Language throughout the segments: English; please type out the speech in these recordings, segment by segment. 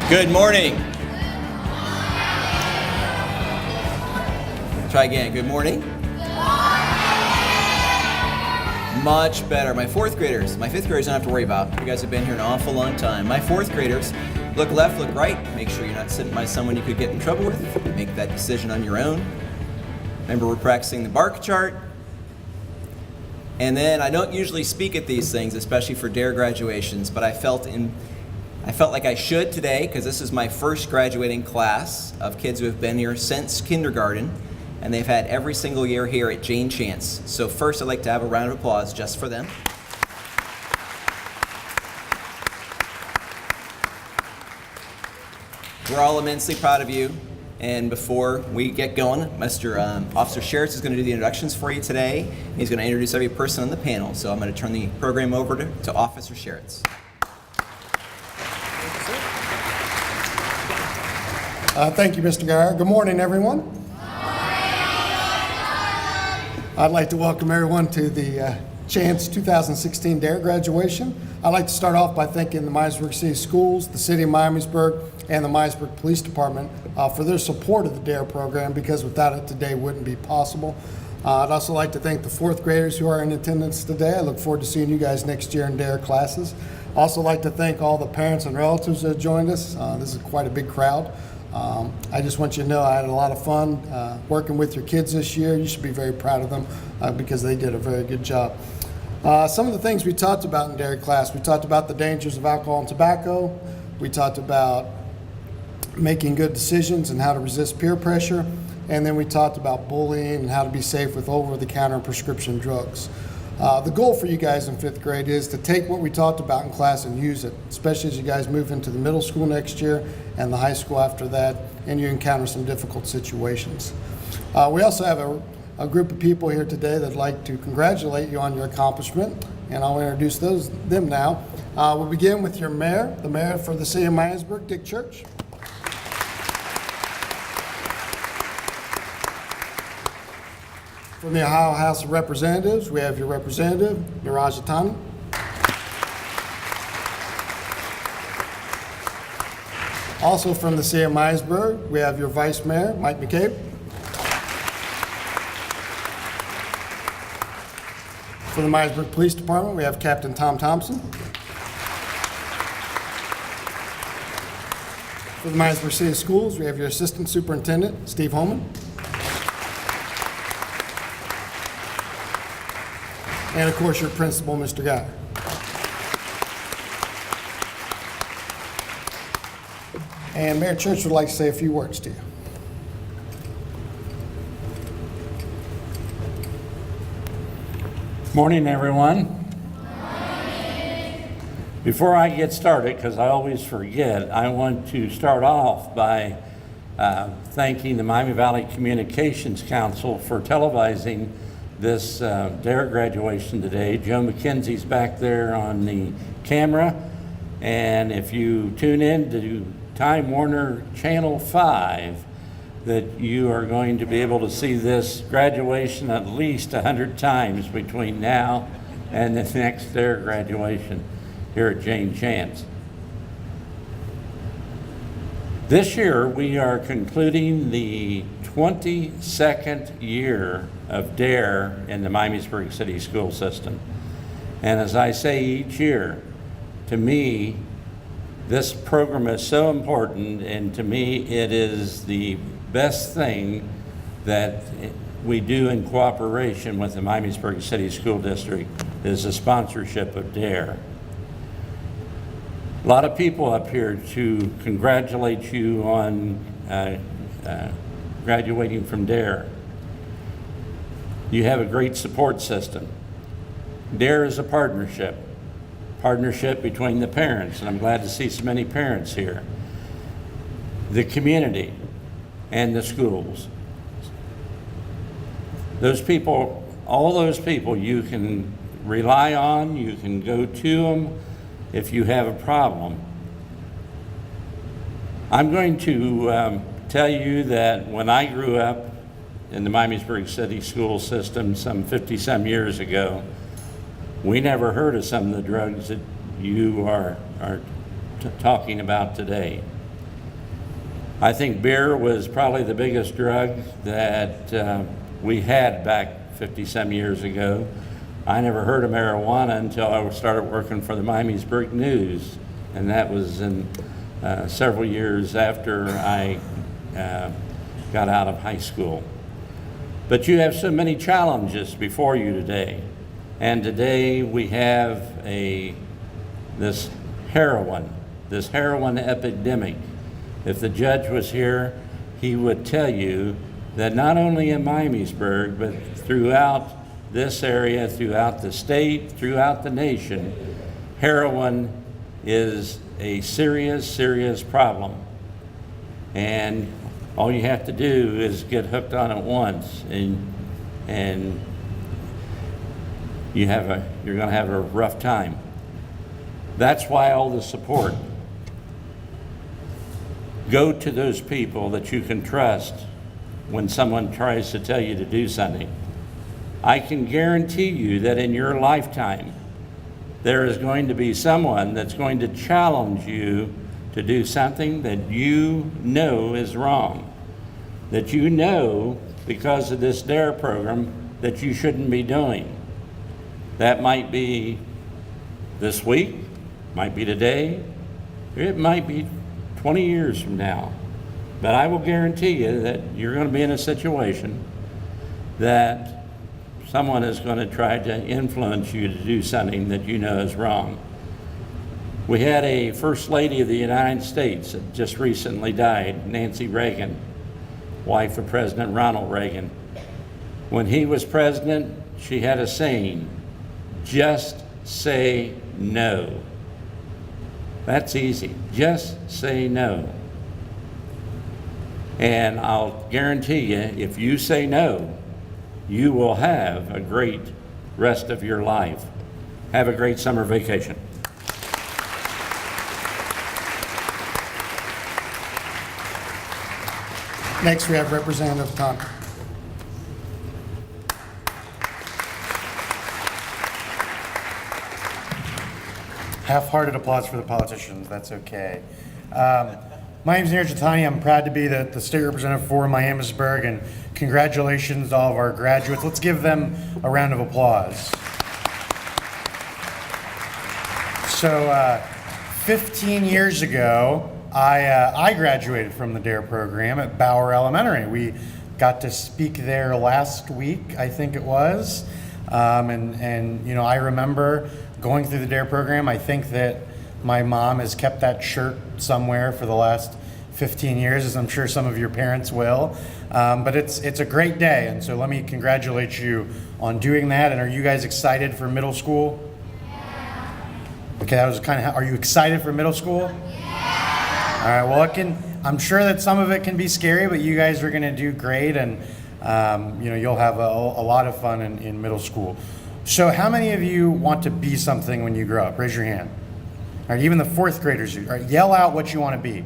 Good morning. Try again. Good morning. Much better. My fourth graders, my fifth graders don't have to worry about. You guys have been here an awful long time. My fourth graders, look left, look right. Make sure you're not sitting by someone you could get in trouble with. Make that decision on your own. Remember, we're practicing the bark chart. And then I don't usually speak at these things, especially for D.A.R.E graduations, but I felt like I should today because this is my first graduating class of kids who have been here since kindergarten, and they've had every single year here at Jane Chance. So first, I'd like to have a round of applause just for them. We're all immensely proud of you. And before we get going, Mr. Officer Sherritts is going to do the introductions for you today. He's going to introduce every person on the panel. So I'm going to turn the program over to Officer Sherritts. Thank you, Mr. Geyer. Good morning, everyone. I'd like to welcome everyone to the Chance 2016 D.A.R.E graduation. I'd like to start off by thanking the Miamisburg City Schools, the City of Miamisburg, and the Miamisburg Police Department for their support of the D.A.R.E program, because without it today wouldn't be possible. I'd also like to thank the fourth graders who are in attendance today. I look forward to seeing you guys next year in D.A.R.E classes. Also like to thank all the parents and relatives that joined us. This is quite a big crowd. I just want you to know I had a lot of fun working with your kids this year. You should be very proud of them because they did a very good job. Some of the things we talked about in D.A.R.E class, we talked about the dangers of alcohol and tobacco. We talked about making good decisions and how to resist peer pressure. And then we talked about bullying and how to be safe with over-the-counter prescription drugs. The goal for you guys in fifth grade is to take what we talked about in class and use it, especially as you guys move into the middle school next year and the high school after that, and you encounter some difficult situations. We also have a group of people here today that'd like to congratulate you on your accomplishment, and I'll introduce them now. We'll begin with your mayor, the mayor for the City of Miamisburg, Dick Church. From the Ohio House of Representatives, we have your representative, Niraj Atani. Also from the City of Miamisburg, we have your Vice Mayor, Mike McCabe. For the Miamisburg Police Department, we have Captain Tom Thompson. For the Miamisburg City Schools, we have your Assistant Superintendent, Steve Holman. And of course, your principal, Mr. Geyer. And Mayor Church would like to say a few words to you. Morning, everyone. Before I get started, because I always forget, I want to start off by thanking the Miami Valley Communications Council for televising this D.A.R.E graduation today. Joe McKenzie's back there on the camera, and if you tune in to Time Warner Channel 5, that you are going to be able to see this graduation at least 100 times between now and the next D.A.R.E graduation here at Jane Chance. This year we are concluding the 22nd year of D.A.R.E in the Miamisburg City School System. And as I say each year, to me, this program is so important, and to me it is the best thing that we do in cooperation with the Miamisburg City School District is the sponsorship of D.A.R.E. A lot of people up here to congratulate you on graduating from D.A.R.E. You have a great support system. D.A.R.E is a partnership between the parents, and I'm glad to see so many parents here, the community, and the schools. Those people, all those people you can rely on, you can go to them if you have a problem. I'm going to tell you that when I grew up in the Miamisburg City School System some 50-some years ago, we never heard of some of the drugs that you are talking about today. I think beer was probably the biggest drug that we had back 50-some years ago. I never heard of marijuana until I started working for the Miamisburg News, and that was in several years after I got out of high school. But you have so many challenges before you today, and today we have this heroin epidemic. If the judge was here, he would tell you that not only in Miamisburg, but throughout this area, throughout the state, throughout the nation, heroin is a serious, serious problem. And all you have to do is get hooked on it once, and you're going to have a rough time. That's why all the support. Go to those people that you can trust when someone tries to tell you to do something. I can guarantee you that in your lifetime, there is going to be someone that's going to challenge you to do something that you know is wrong, that you know because of this D.A.R.E program that you shouldn't be doing. That might be this week, might be today, it might be 20 years from now. But I will guarantee you that you're going to be in a situation that someone is going to try to influence you to do something that you know is wrong. We had a First Lady of the United States that just recently died, Nancy Reagan, wife of President Ronald Reagan. When he was president, she had a saying, just say no. That's easy. Just say no. And I'll guarantee you, if you say no, you will have a great rest of your life. Have a great summer vacation. Next, we have Representative Conner. Half-hearted applause for the politicians, that's okay. My name's Neeraj Jatani. I'm proud to be the state representative for Miamisburg, and congratulations to all of our graduates. Let's give them a round of applause. So 15 years ago, I graduated from the D.A.R.E program at Bauer Elementary. We got to speak there last week, I think it was. And you know, I remember going through the D.A.R.E program. I think that my mom has kept that shirt somewhere for the last 15 years, as I'm sure some of your parents will. But it's a great day, and so let me congratulate you on doing that. And are you guys excited for middle school? Okay, that was kind of, are you excited for middle school? All right, well, I'm sure that some of it can be scary, but you guys are gonna do great, and you know, you'll have a lot of fun in middle school. So how many of you want to be something when you grow up? Raise your hand. All right, even the fourth graders, all right, yell out what you want to be.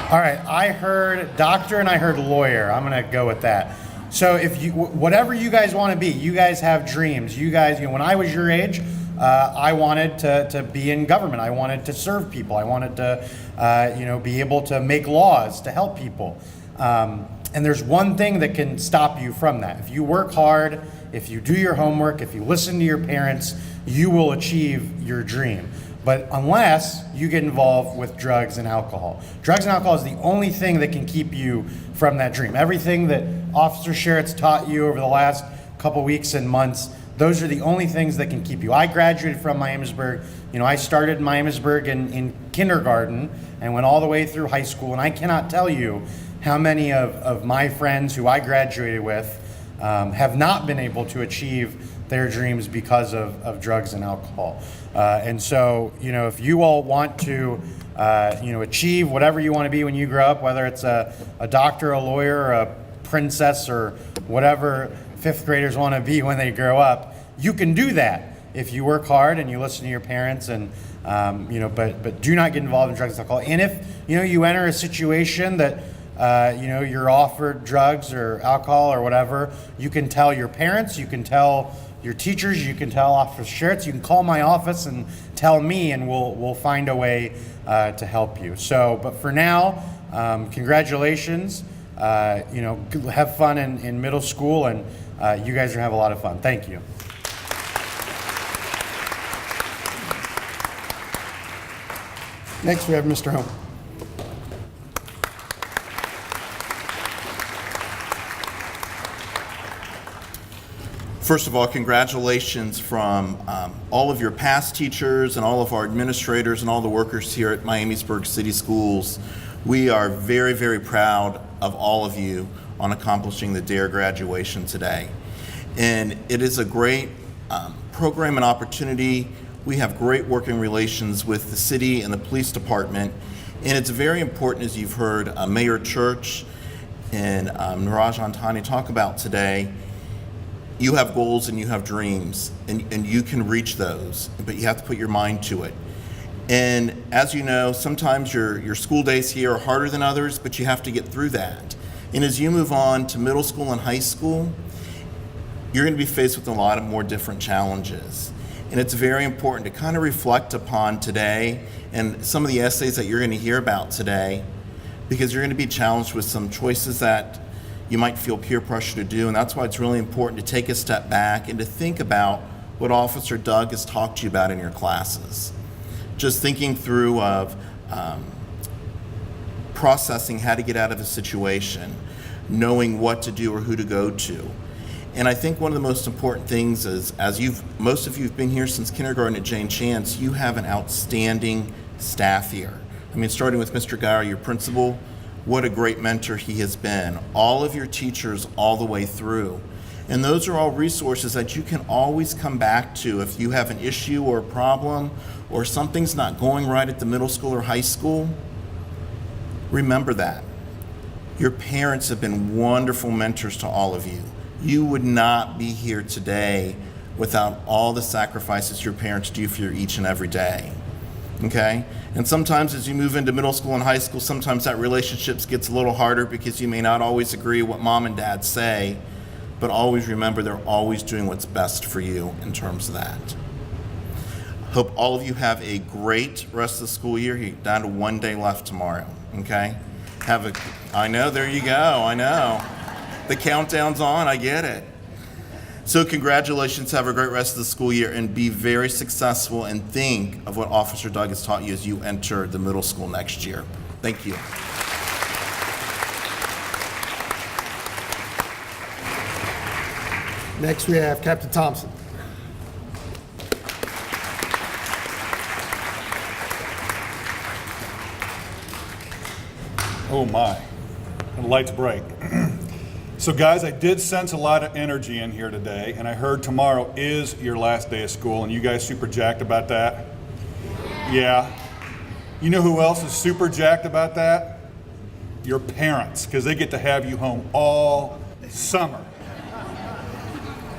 All right, I heard doctor and I heard lawyer. I'm gonna go with that. So if you, whatever you guys want to be, you guys have dreams. You guys, you know, when I was your age, I wanted to be in government. I wanted to serve people. I wanted to, you know, be able to make laws to help people. And there's one thing that can stop you from that. If you work hard, if you do your homework, if you listen to your parents, you will achieve your dream. But unless you get involved with drugs and alcohol. Drugs and alcohol is the only thing that can keep you from that dream. Everything that Officer Sherritt's taught you over the last couple weeks and months, those are the only things that can keep you. I graduated from Miamisburg. You know, I started Miamisburg in kindergarten and went all the way through high school. And I cannot tell you how many of my friends who I graduated with have not been able to achieve their dreams because of drugs and alcohol. And so, you know, if you all want to, you know, achieve whatever you want to be when you grow up, whether it's a doctor, a lawyer, a princess, or whatever fifth graders want to be when they grow up, you can do that if you work hard and you listen to your parents, and you know, but do not get involved in drugs and alcohol. And if, you know, you enter a situation that you know, you're offered drugs or alcohol or whatever, you can tell your parents, you can tell your teachers, you can tell Officer Sheritz, you can call my office and tell me, and we'll find a way to help you. So, but for now, congratulations. Have fun in middle school, and you guys are gonna have a lot of fun. Thank you. Next, we have Mr. Homer. First of all, congratulations from all of your past teachers and all of our administrators and all the workers here at Miamisburg City Schools. We are very, very proud of all of you on accomplishing the D.A.R.E graduation today. And it is a great program and opportunity. We have great working relations with the city and the police department. And it's very important, as you've heard Mayor Church and Niraj Antani talk about today. You have goals and you have dreams, and you can reach those, but you have to put your mind to it. And as you know, sometimes your school days here are harder than others, but you have to get through that. And as you move on to middle school and high school, you're going to be faced with a lot of more different challenges. And it's very important to kind of reflect upon today and some of the essays that you're going to hear about today, because you're going to be challenged with some choices that you might feel peer pressure to do, and that's why it's really important to take a step back and to think about what Officer Doug has talked to you about in your classes. Just thinking through of processing how to get out of a situation, knowing what to do or who to go to. And I think one of the most important things is, as most of you have been here since kindergarten at Jane Chance, you have an outstanding staff here. I mean, starting with Mr. D.A.R.E, your principal, what a great mentor he has been. All of your teachers all the way through. And those are all resources that you can always come back to if you have an issue or a problem or something's not going right at the middle school or high school. Remember that. Your parents have been wonderful mentors to all of you. You would not be here today without all the sacrifices your parents do for you each and every day. Okay? And sometimes as you move into middle school and high school, sometimes that relationship gets a little harder because you may not always agree what mom and dad say, but always remember they're always doing what's best for you in terms of that. Hope all of you have a great rest of the school year. You're down to 1 day left tomorrow, okay? I know, there you go, I know. The countdown's on, I get it. So congratulations, have a great rest of the school year, and be very successful, and think of what Officer Doug has taught you as you enter the middle school next year. Thank you. Next, we have Captain Thompson. Oh my, and the light's bright. So guys, I did sense a lot of energy in here today, and I heard tomorrow is your last day of school, and you guys super jacked about that? Yeah. You know who else is super jacked about that? Your parents, because they get to have you home all summer.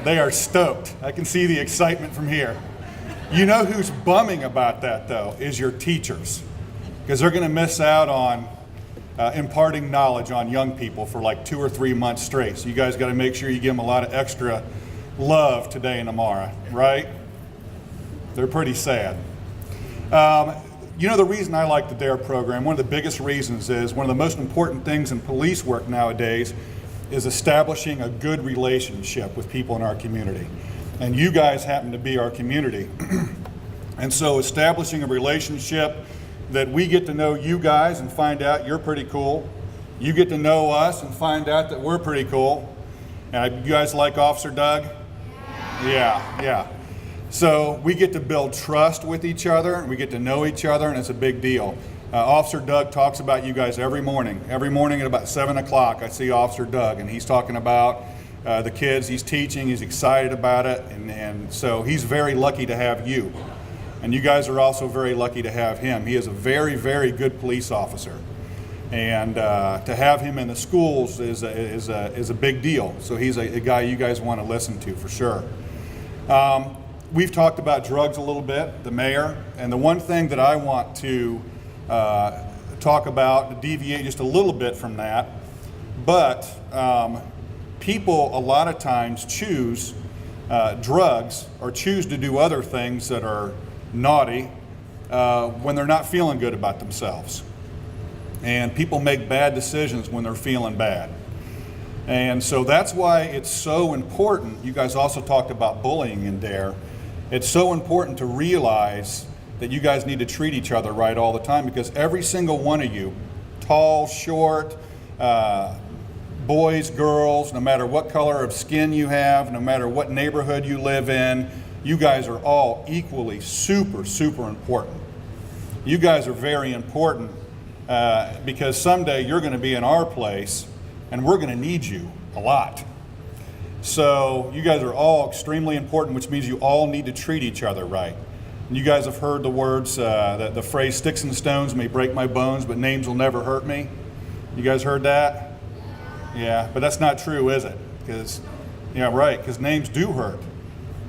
They are stoked. I can see the excitement from here. You know who's bumming about that, though, is your teachers, because they're going to miss out on imparting knowledge on young people for like 2 or 3 months straight. So you guys got to make sure you give them a lot of extra love today and tomorrow, right? They're pretty sad. You know, the reason I like the D.A.R.E program, one of the biggest reasons is one of the most important things in police work nowadays is establishing a good relationship with people in our community. And you guys happen to be our community. And so establishing a relationship that we get to know you guys and find out you're pretty cool. You get to know us and find out that we're pretty cool. And you guys like Officer Doug? Yeah. So we get to build trust with each other, and we get to know each other, and it's a big deal. Officer Doug talks about you guys every morning. Every morning at about 7 o'clock, I see Officer Doug, and he's talking about the kids he's teaching. He's excited about it, and so he's very lucky to have you. And you guys are also very lucky to have him. He is a very, very good police officer. And to have him in the schools is a big deal. So he's a guy you guys want to listen to for sure. We've talked about drugs a little bit, the mayor. And the one thing that I want to talk about, to deviate just a little bit from that, but people a lot of times choose drugs or choose to do other things that are naughty when they're not feeling good about themselves. And people make bad decisions when they're feeling bad. And so that's why it's so important. You guys also talked about bullying in D.A.R.E. It's so important to realize that you guys need to treat each other right all the time, because every single one of you, tall, short, boys, girls, no matter what color of skin you have, no matter what neighborhood you live in, you guys are all equally super, super important. You guys are very important because someday you're going to be in our place and we're going to need you a lot. So you guys are all extremely important, which means you all need to treat each other right. And you guys have heard the words, the phrase, sticks and stones may break my bones, but names will never hurt me. You guys heard that? Yeah, but that's not true, is it? Because, yeah, right, because names do hurt.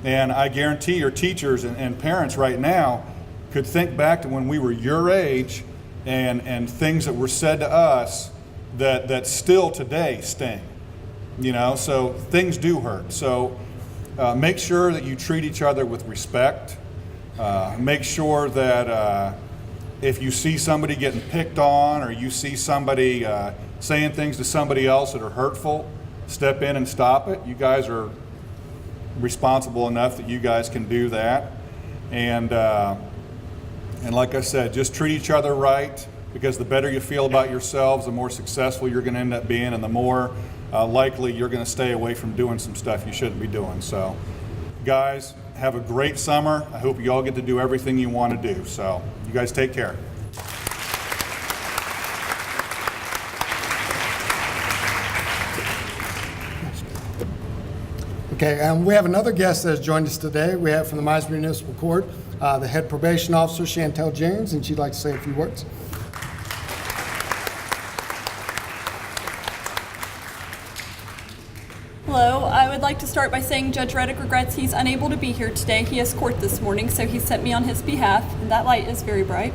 And I guarantee your teachers and parents right now could think back to when we were your age and things that were said to us that still today sting. You know, so things do hurt. So make sure that you treat each other with respect. Make sure that if you see somebody getting picked on, or you see somebody saying things to somebody else that are hurtful, step in and stop it. You guys are responsible enough that you guys can do that. And like I said, just treat each other right, because the better you feel about yourselves, the more successful you're going to end up being, and the more likely you're going to stay away from doing some stuff you shouldn't be doing. So, guys, have a great summer. I hope you all get to do everything you want to do. So, you guys take care. Okay, we have another guest that has joined us today. We have from the Miamisburg Municipal Court, the head probation officer, Chantel James, and she'd like to say a few words. Hello, I would like to start by saying Judge Reddick regrets he's unable to be here today. He has court this morning, so he sent me on his behalf, and that light is very bright.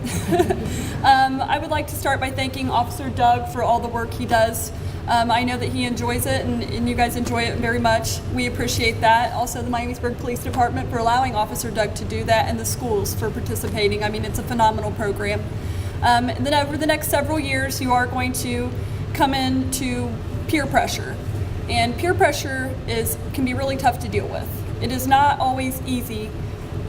I would like to start by thanking Officer Doug for all the work he does. I know that he enjoys it, and you guys enjoy it very much. We appreciate that. Also, the Miamisburg Police Department for allowing Officer Doug to do that, and the schools for participating. I mean, it's a phenomenal program. And then over the next several years, you are going to come into peer pressure. And peer pressure can be really tough to deal with. It is not always easy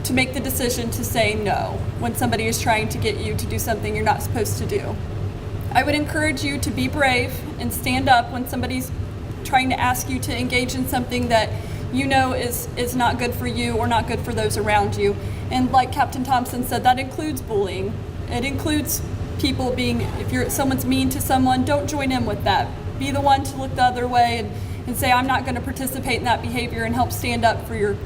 to make the decision to say no when somebody is trying to get you to do something you're not supposed to do. I would encourage you to be brave and stand up when somebody's trying to ask you to engage in something that you know is not good for you or not good for those around you. And like Captain Thompson said, that includes bullying. It includes people if someone's mean to someone, don't join in with that. Be the one to look the other way and say, I'm not going to participate in that behavior, and help stand up for your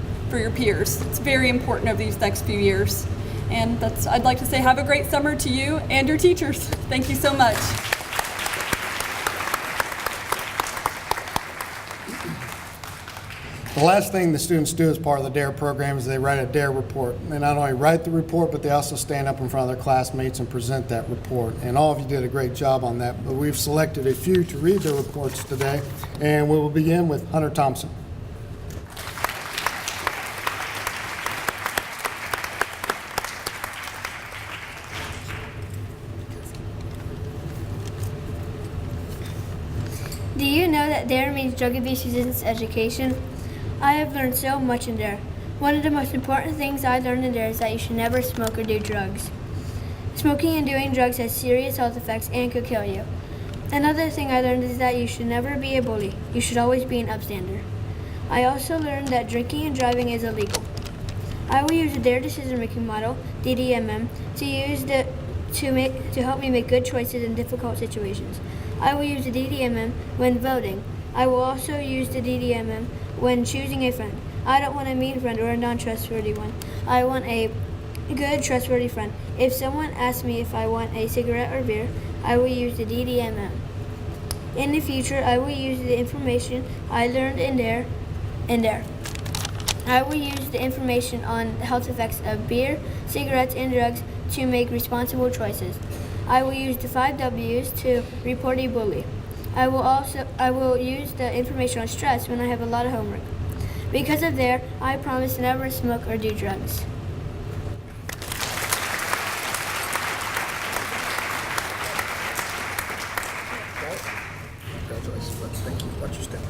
peers. It's very important over these next few years. And I'd like to say have a great summer to you and your teachers. Thank you so much. The last thing the students do as part of the D.A.R.E. program is they write a D.A.R.E. report. They not only write the report, but they also stand up in front of their classmates and present that report. And all of you did a great job on that, but we've selected a few to read their reports today, and we will begin with Hunter Thompson. Do you know that D.A.R.E. means drug abuse resistance education? I have learned so much in D.A.R.E. One of the most important things I learned in D.A.R.E. is that you should never smoke or do drugs. Smoking and doing drugs has serious health effects and could kill you. Another thing I learned is that you should never be a bully. You should always be an upstander. I also learned that drinking and driving is illegal. I will use the D.A.R.E. decision-making model, DDMM, to help me make good choices in difficult situations. I will use the DDMM when voting. I will also use the DDMM when choosing a friend. I don't want a mean friend or a non-trustworthy one. I want a good, trustworthy friend. If someone asks me if I want a cigarette or beer, I will use the DDMM. In the future, I will use the information I learned in D.A.R.E. I will use the information on the health effects of beer, cigarettes, and drugs to make responsible choices. I will use the 5 W's to report a bully. I will use the information on stress when I have a lot of homework. Because of D.A.R.E, I promise to never smoke or do drugs. Congratulations. Thank you. Watch your step.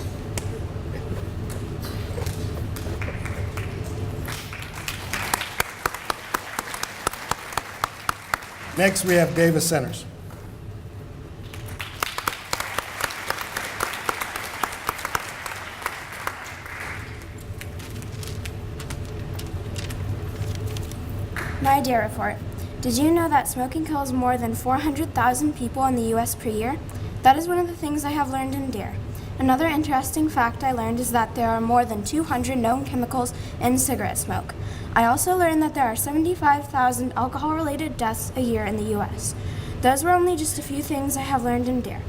Next, we have Davis Centers. My D.A.R.E. report. Did you know that smoking kills more than 400,000 people in the U.S. per year? That is one of the things I have learned in D.A.R.E. Another interesting fact I learned is that there are more than 200 known chemicals in cigarette smoke. I also learned that there are 75,000 alcohol-related deaths a year in the U.S. Those were only just a few things I have learned in D.A.R.E.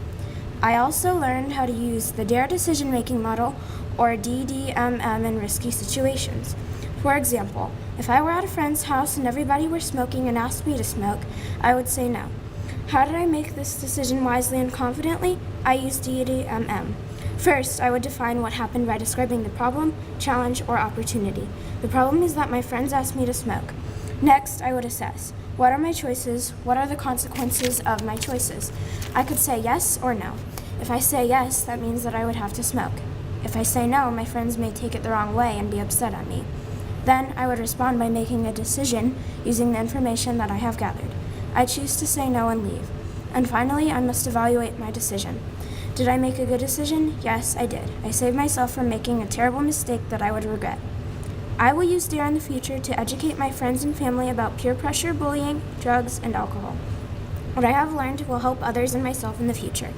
I also learned how to use the D.A.R.E. decision-making model, or DDMM, in risky situations. For example, if I were at a friend's house and everybody were smoking and asked me to smoke, I would say no. How did I make this decision wisely and confidently? I used DDMM. First, I would define what happened by describing the problem, challenge, or opportunity. The problem is that my friends asked me to smoke. Next, I would assess. What are my choices? What are the consequences of my choices? I could say yes or no. If I say yes, that means that I would have to smoke. If I say no, my friends may take it the wrong way and be upset at me. Then I would respond by making a decision using the information that I have gathered. I choose to say no and leave. And finally, I must evaluate my decision. Did I make a good decision? Yes, I did. I saved myself from making a terrible mistake that I would regret. I will use D.A.R.E. in the future to educate my friends and family about peer pressure, bullying, drugs, and alcohol. What I have learned will help others and myself in the future.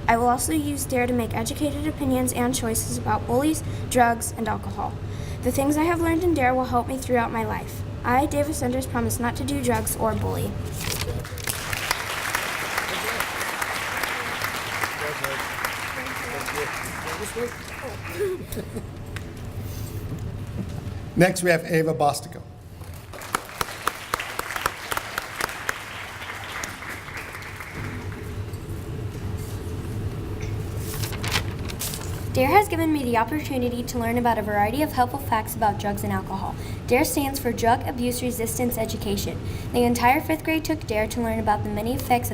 I will also use D.A.R.E. to make educated opinions and choices about bullies, drugs, and alcohol. The things I have learned in D.A.R.E. will help me throughout my life. I, Davis Sanders, promise not to do drugs or bully. Next, we have Ava Bostico. D.A.R.E. has given me the opportunity to learn about a variety of helpful facts about drugs and alcohol. D.A.R.E. stands for Drug Abuse Resistance Education. The entire 5th grade took D.A.R.E. to learn about the many effects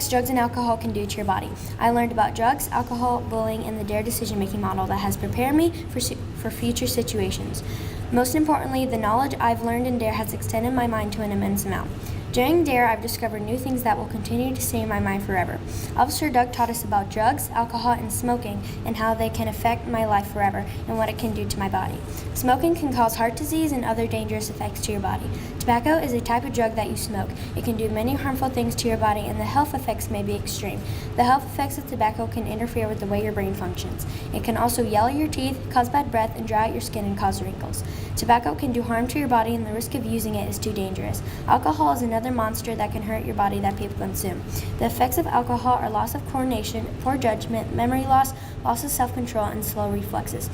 drugs and alcohol can do to your body. I learned about drugs, alcohol, bullying, and the D.A.R.E. decision-making model that has prepared me for future situations. Most importantly, the knowledge I've learned in D.A.R.E. has extended my mind to an immense amount. During D.A.R.E., I've discovered new things that will continue to stay in my mind forever. Officer Doug taught us about drugs, alcohol, and smoking, and how they can affect my life forever, and what it can do to my body. Smoking can cause heart disease and other dangerous effects to your body. Tobacco is a type of drug that you smoke. It can do many harmful things to your body, and the health effects may be extreme. The health effects of tobacco can interfere with the way your brain functions. It can also yellow your teeth, cause bad breath, and dry out your skin and cause wrinkles. Tobacco can do harm to your body, and the risk of using it is too dangerous. Alcohol is another monster that can hurt your body that people consume. The effects of alcohol are loss of coordination, poor judgment, memory loss of self-control, and slow reflexes.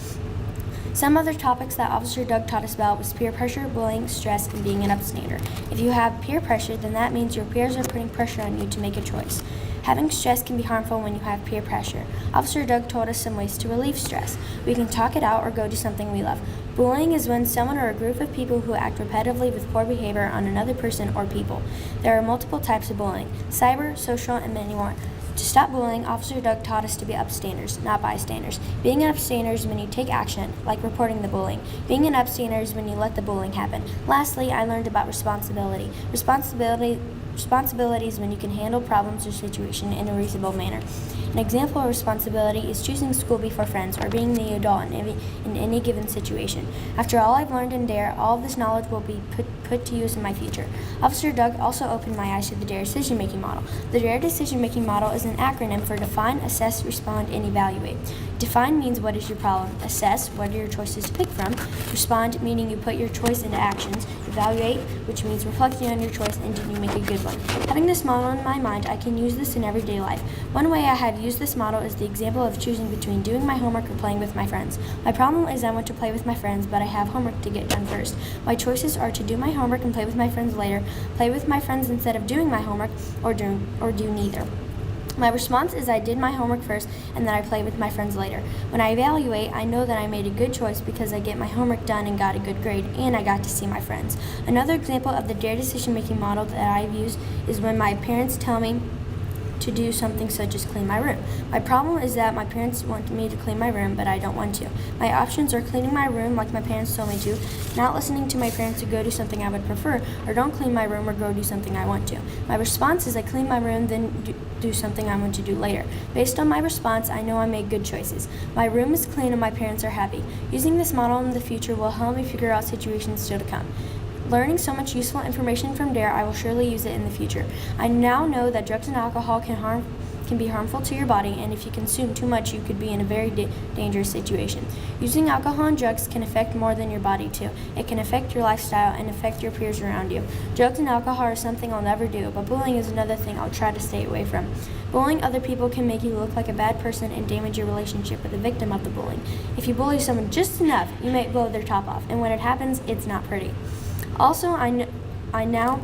Some other topics that Officer Doug taught us about was peer pressure, bullying, stress, and being an abstainer. If you have peer pressure, then that means your peers are putting pressure on you to make a choice. Having stress can be harmful when you have peer pressure. Officer Doug told us some ways to relieve stress. We can talk it out or go do something we love. Bullying is when someone or a group of people who act repetitively with poor behavior on another person or people. There are multiple types of bullying: cyber, social, and many more. To stop bullying, Officer Doug taught us to be abstainers, not bystanders. Being an abstainer is when you take action, like reporting the bullying. Being an abstainer is when you let the bullying happen. Lastly, I learned about responsibility. Responsibility is when you can handle problems or situation in a reasonable manner. An example of responsibility is choosing school before friends or being the adult in any given situation. After all I've learned in D.A.R.E., all of this knowledge will be put to use in my future. Officer Doug also opened my eyes to the D.A.R.E. decision-making model. The D.A.R.E. decision-making model is an acronym for define, assess, respond, and evaluate. Define means what is your problem. Assess, what are your choices to pick from. Respond, meaning you put your choice into actions. Evaluate, which means reflecting on your choice and did you make a good one. Having this model in my mind, I can use this in everyday life. One way I have used this model is the example of choosing between doing my homework or playing with my friends. My problem is I want to play with my friends, but I have homework to get done first. My choices are to do my homework and play with my friends later, play with my friends instead of doing my homework, or do neither. My response is I did my homework first and then I played with my friends later. When I evaluate, I know that I made a good choice because I get my homework done and got a good grade, and I got to see my friends. Another example of the DARE decision-making model that I've used is when my parents tell me to do something such as clean my room. My problem is that my parents want me to clean my room, but I don't want to. My options are cleaning my room like my parents told me to, not listening to my parents to go do something I would prefer, or don't clean my room or go do something I want to. My response is I clean my room, then do something I want to do later. Based on my response, I know I made good choices. My room is clean and my parents are happy. Using this model in the future will help me figure out situations still to come. Learning so much useful information from DARE, I will surely use it in the future. I now know that drugs and alcohol can be harmful to your body, and if you consume too much, you could be in a very dangerous situation. Using alcohol and drugs can affect more than your body too. It can affect your lifestyle and affect your peers around you. Drugs and alcohol are something I'll never do, but bullying is another thing I'll try to stay away from. Bullying other people can make you look like a bad person and damage your relationship with the victim of the bullying. If you bully someone just enough, you may blow their top off, and when it happens, it's not pretty. Also, I know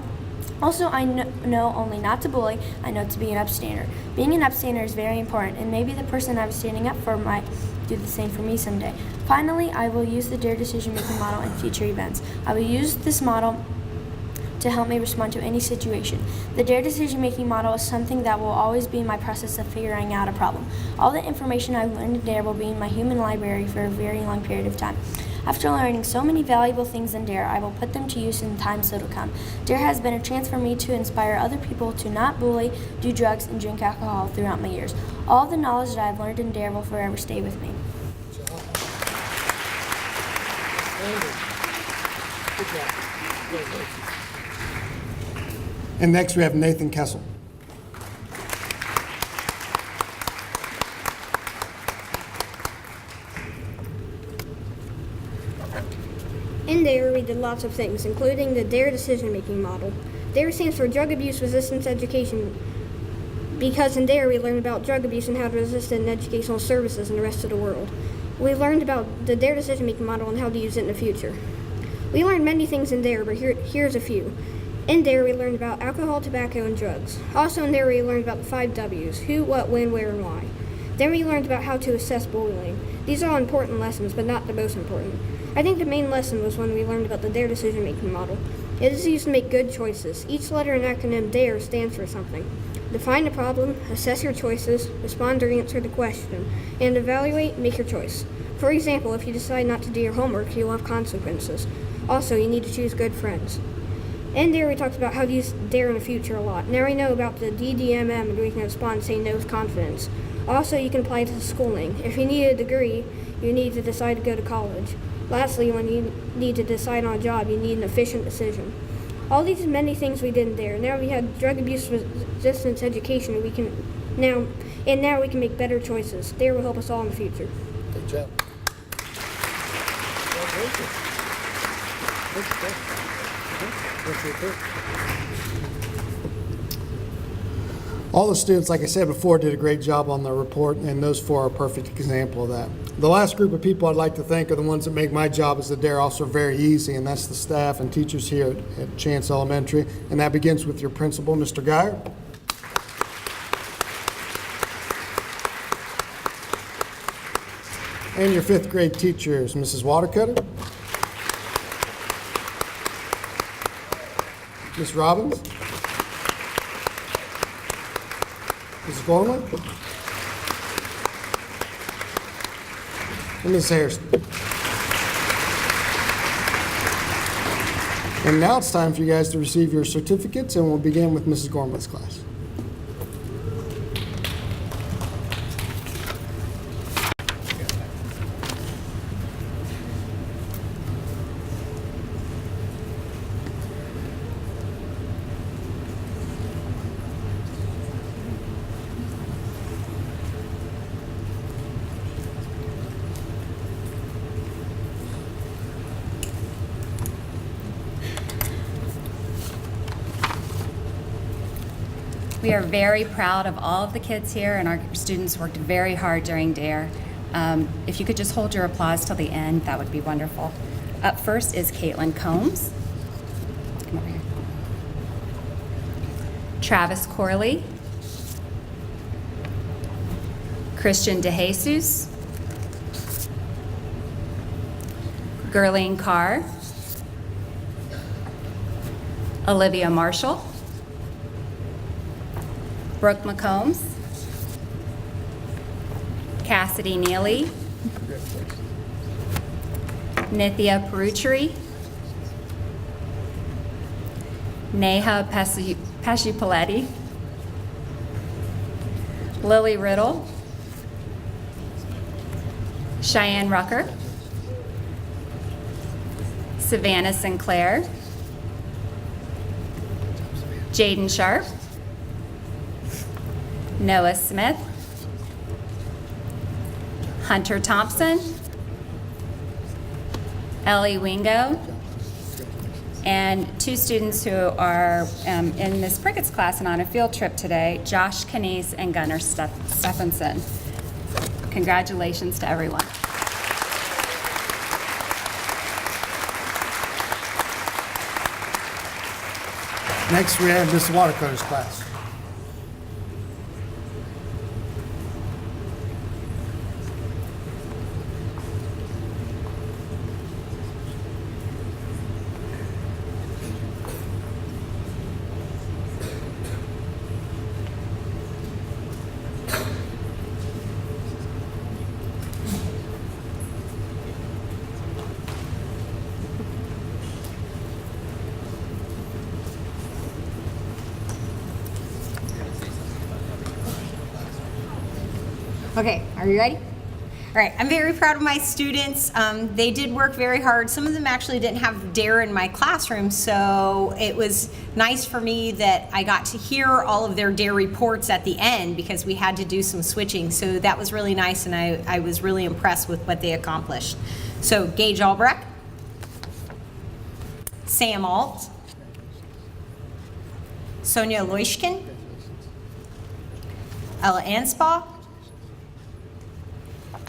only not to bully. I know to be an upstander. Being an upstander is very important, and maybe the person I was standing up for might do the same for me someday. Finally, I will use the DARE decision-making model in future events. I will use this model to help me respond to any situation. The DARE decision-making model is something that will always be my process of figuring out a problem. All the information I've learned in DARE will be in my human library for a very long period of time. After learning so many valuable things in DARE, I will put them to use in time still to come. DARE has been a chance for me to inspire other people to not bully, do drugs, and drink alcohol throughout my years. All the knowledge that I've learned in DARE will forever stay with me. And next we have Nathan Kessel. In DARE, we did lots of things, including the DARE decision-making model. DARE stands for Drug Abuse Resistance Education, because in DARE we learned about drug abuse and how to resist it in educational services in the rest of the world. We learned about the DARE decision-making model and how to use it in the future. We learned many things in DARE, but here's a few. In DARE, we learned about alcohol, tobacco, and drugs. Also in DARE, we learned about the 5 W's: who, what, when, where, and why. Then we learned about how to assess bullying. These are all important lessons, but not the most important. I think the main lesson was when we learned about the DARE decision-making model. It is used to make good choices. Each letter in the acronym DARE stands for something. Define the problem, assess your choices, respond or answer the question, and evaluate, make your choice. For example, if you decide not to do your homework, you'll have consequences. Also, you need to choose good friends. In DARE, we talked about how to use DARE in the future a lot. Now we know about the DDMM, and we can respond saying no with confidence. Also, you can apply it to schooling. If you need a degree, you need to decide to go to college. Lastly, when you need to decide on a job, you need an efficient decision. All these many things we did in DARE. Now we have drug abuse resistance education, and now we can make better choices. DARE will help us all in the future. Good job. All the students, like I said before, did a great job on the report, and those 4 are a perfect example of that. The last group of people I'd like to thank are the ones that make my job as the DARE officer very easy, and that's the staff and teachers here at Chance Elementary, and that begins with your principal, Mr. Geyer. And your 5th grade teachers, Mrs. Watercutter, Ms. Robbins, Mrs. Gormley, and Ms. Harrison. And now it's time for you guys to receive your certificates, and we'll begin with Mrs. Gormley's class. We are very proud of all of the kids here, and our students worked very hard during DARE. If you could just hold your applause till the end, that would be wonderful. Up first is Caitlin Combs. Come over here. Travis Corley. Christian DeJesus, Gerlene Carr, Olivia Marshall, Brooke McCombs, Cassidy Neely, Nithya Paruchari, Neha Pasupaletti, Lily Riddle, Cheyenne Rucker, Savannah Sinclair, Jaden Sharp, Noah Smith, Hunter Thompson, Ellie Wingo, and two students who are in Miss Prickett's class and on a field trip today, Josh Canese and Gunnar Stephenson. Congratulations to everyone. Next, we have Miss Waterco's class. Okay, are you ready? All right, I'm very proud of my students. They did work very hard. Some of them actually didn't have D.A.R.E in my classroom, so it was nice for me that I got to hear all of their D.A.R.E reports at the end because we had to do some switching. So that was really nice, and I was really impressed with what they accomplished. So Gage Albrecht, Sam Alt, Sonia Leuschken, Ella Anspaugh,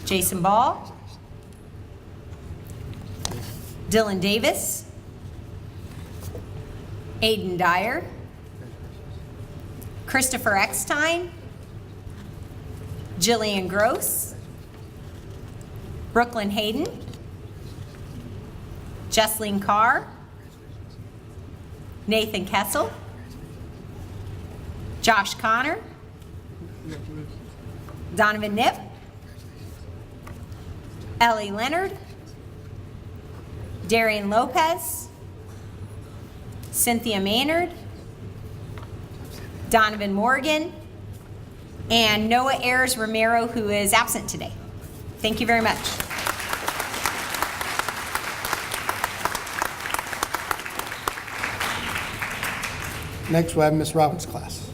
Jason Ball, Dylan Davis, Aiden Dyer, Christopher Eckstein, Jillian Gross, Brooklyn Hayden, Jesslyn Carr, Nathan Kessel, Josh Connor, Donovan Nip, Ellie Leonard, Darian Lopez, Cynthia Maynard, Donovan Morgan, and Noah Ayers Romero, who is absent today. Thank you very much. Next, we have Miss Robbins' class.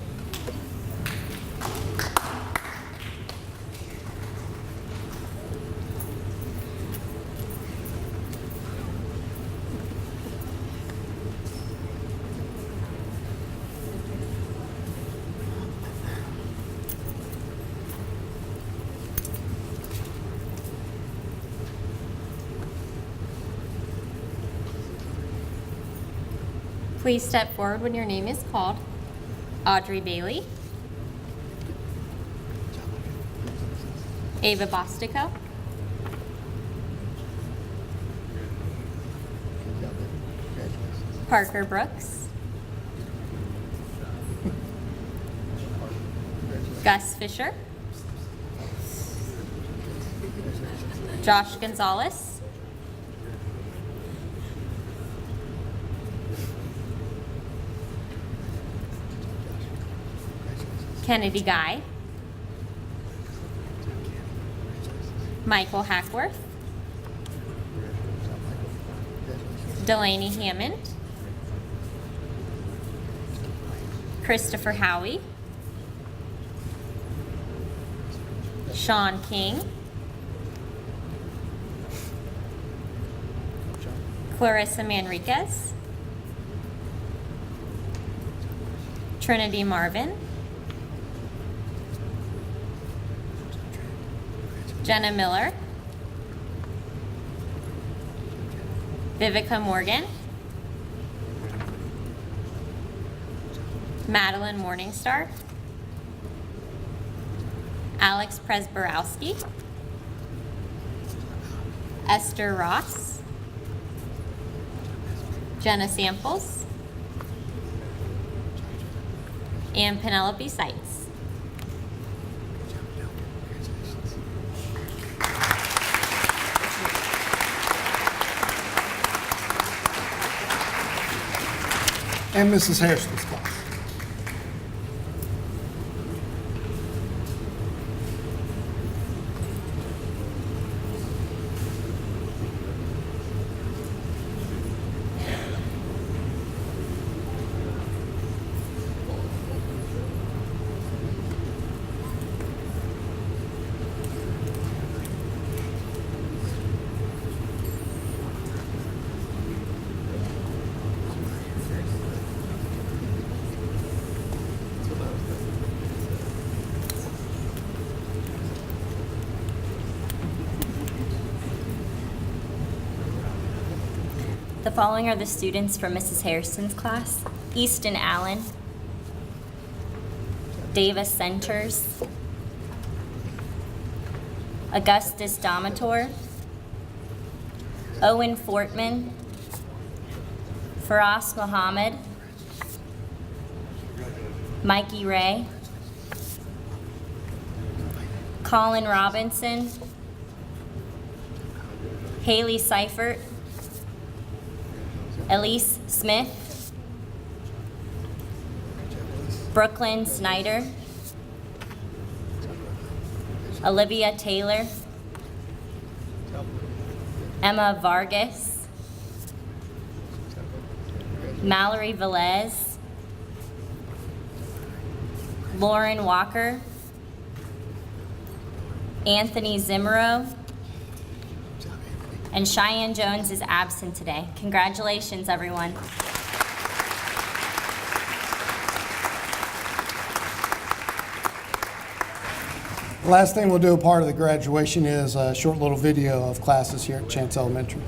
Please step forward when your name is called. Audrey Bailey, Ava Bostico, Parker Brooks, Gus Fisher, Josh Gonzalez, Kennedy Guy, Michael Hackworth, Delaney Hammond, Christopher Howie, Sean King, Clarissa Manriquez, Trinity Marvin, Jenna Miller, Vivica Morgan, Madeline Morningstar, Alex Presborowski, Esther Ross, Jenna Samples, and Penelope Seitz. And Mrs. Hairston's class. The following are the students from Mrs. Harrison's class: Easton Allen, Davis Centers, Augustus Domator, Owen Fortman, Faraz Mohammed, Mikey Ray, Colin Robinson, Haley Seifert, Elise Smith, Brooklyn Snyder, Olivia Taylor, Emma Vargas, Mallory Velez, Lauren Walker, Anthony Zimero, and Cheyenne Jones is absent today. Congratulations, everyone. The last thing we'll do, a part of the graduation, is a short little video of classes here at Chance Elementary.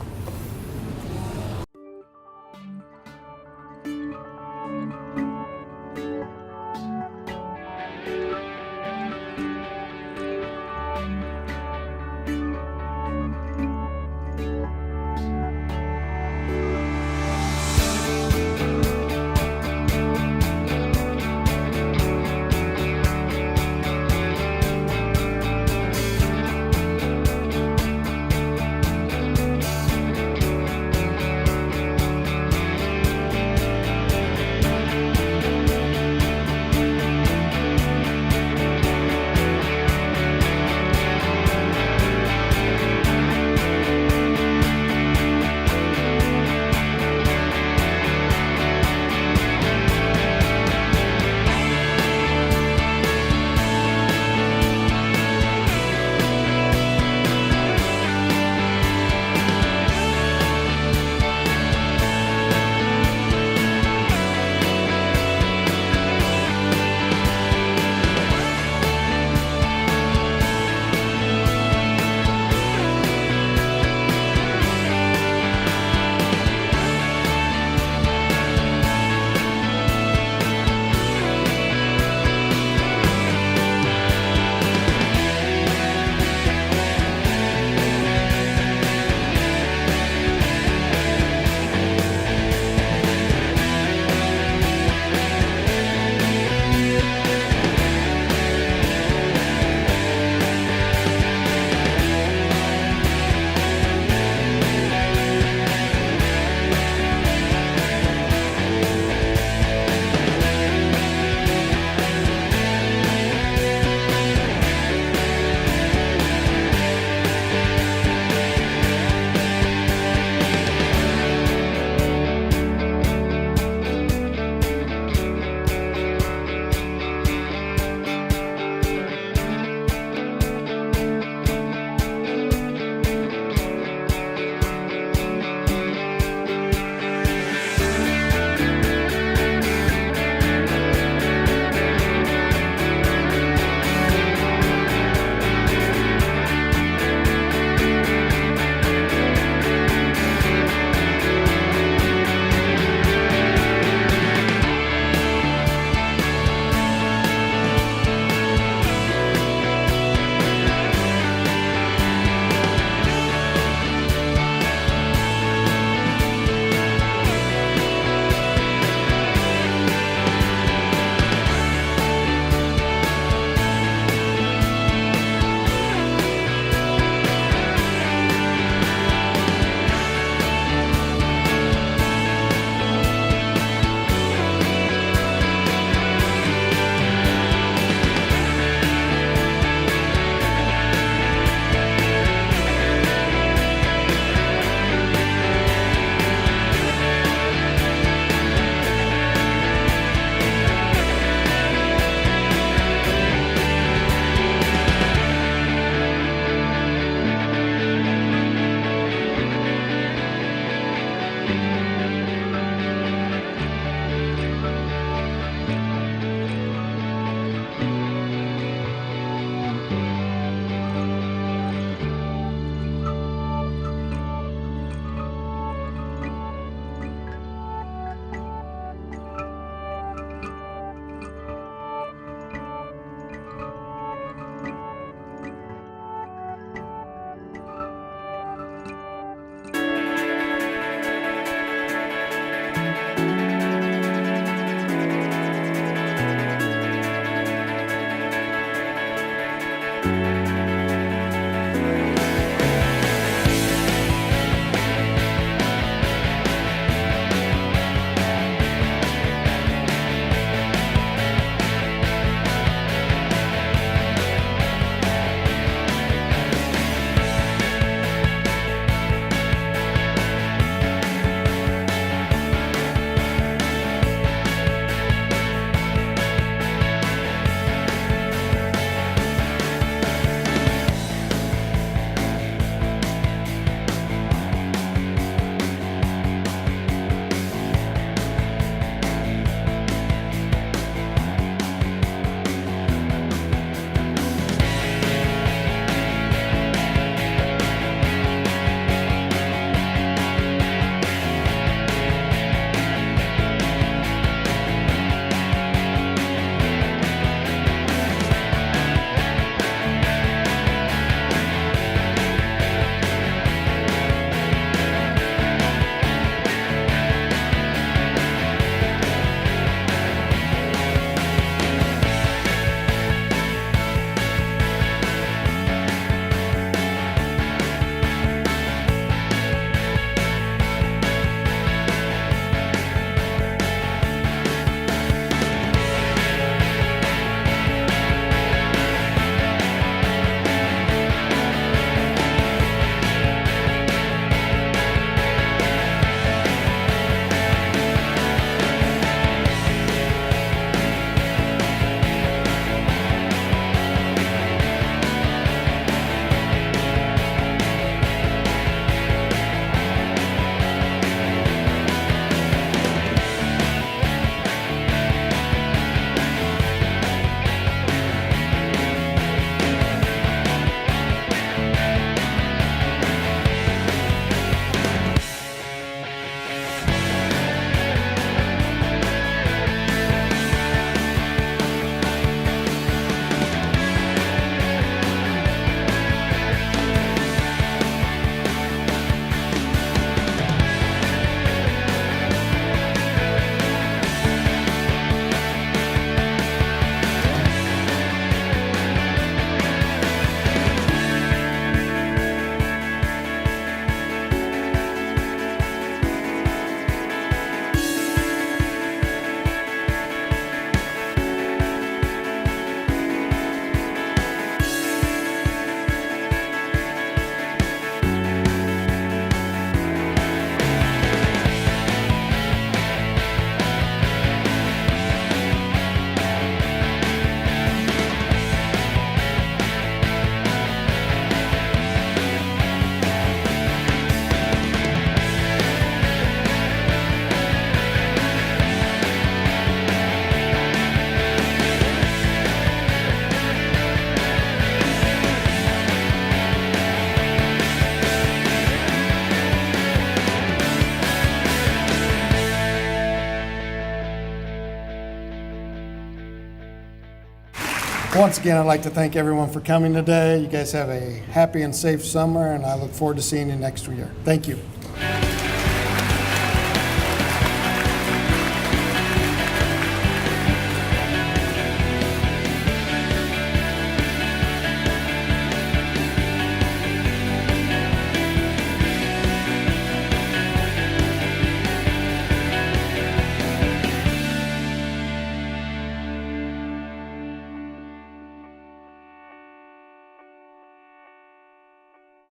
Once again, I'd like to thank everyone for coming today. You guys have a happy and safe summer, and I look forward to seeing you next year. Thank you.